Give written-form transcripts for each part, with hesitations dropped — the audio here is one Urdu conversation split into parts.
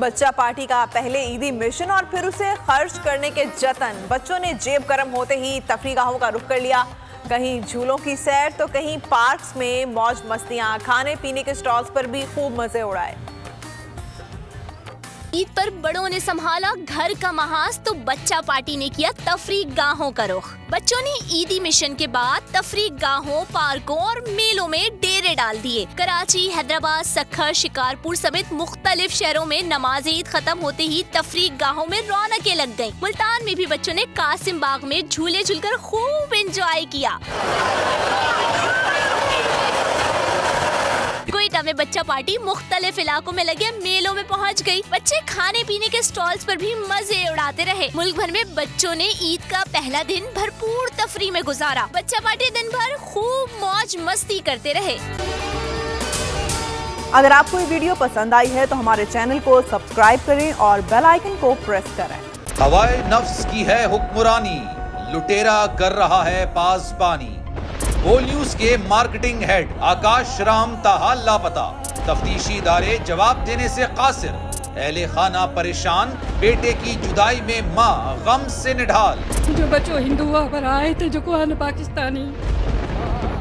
بچہ پارٹی کا پہلے عیدی مشن اور پھر اسے خرچ کرنے کے جتن. بچوں نے جیب گرم ہوتے ہی تفریح گاہوں کا رخ کر لیا. کہیں جھولوں کی سیر تو کہیں پارکس میں موج مستیاں. کھانے پینے کے سٹالز پر بھی خوب مزے اڑائے. عید پر بڑوں نے سنبھالا گھر کا محاذ تو بچہ پارٹی نے کیا تفریح گاہوں کا رخ. بچوں نے عیدی مشن کے بعد تفریح گاہوں، پارکوں اور میلوں میں ڈیرے ڈال دیے. کراچی، حیدرآباد، سکھر، شکارپور سمیت مختلف شہروں میں نماز عید ختم ہوتے ہی تفریح گاہوں میں رونقیں لگ گئیں. ملتان میں بھی بچوں نے قاسم باغ میں جھولے جھول کر خوب انجوائے کیا. کوئٹہ میں بچہ پارٹی مختلف علاقوں میں لگے میلوں میں پہنچ گئی. بچے کھانے پینے کے سٹالز پر بھی مزے اڑاتے رہے. ملک بھر میں بچوں نے عید کا پہلا دن بھرپور تفریح میں گزارا. بچہ پارٹی دن بھر خوب موج مستی کرتے رہے. اگر آپ کو یہ ویڈیو پسند آئی ہے تو ہمارے چینل کو سبسکرائب کریں اور بیل آئیکن کو پریس کریں. ہوائے نفس کی ہے حکمرانی، لٹیرا کر رہا ہے پاسبانی. بول نیوز کے مارکیٹنگ ہیڈ آکاش رام تاحال لاپتہ. تفتیشی ادارے جواب دینے سے قاصر. اہل خانہ پریشان، بیٹے کی جدائی میں ماں غم سے نڈھال. جو بچو ہندو پر آئے تھے جو کو پاکستانی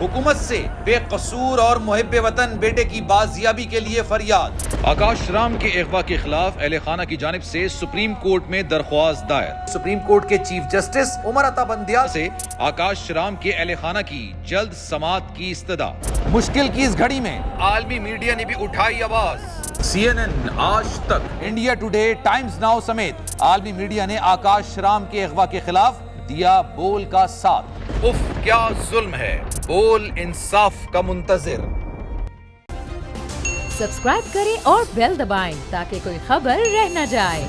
حکومت سے بے قصور اور محب وطن بیٹے کی بازیابی کے لیے فریاد. آکاش رام کے اغوا کے خلاف اہل خانہ کی جانب سے سپریم کورٹ میں درخواست دائر. سپریم کورٹ کے چیف جسٹس عمر عطا بندیا سے آکاش رام کے اہل خانہ کی جلد سماعت کی استدعا. مشکل کی اس گھڑی میں عالمی میڈیا نے بھی اٹھائی آواز. CNN، آج تک، انڈیا ٹوڈے، ٹائمز ناؤ سمیت عالمی میڈیا نے آکاش رام کے اغوا کے خلاف دیا بول کا ساتھ. اف کیا ظلم ہے، بول انصاف کا منتظر. سبسکرائب کریں اور بیل دبائیں تاکہ کوئی خبر رہ نہ جائے.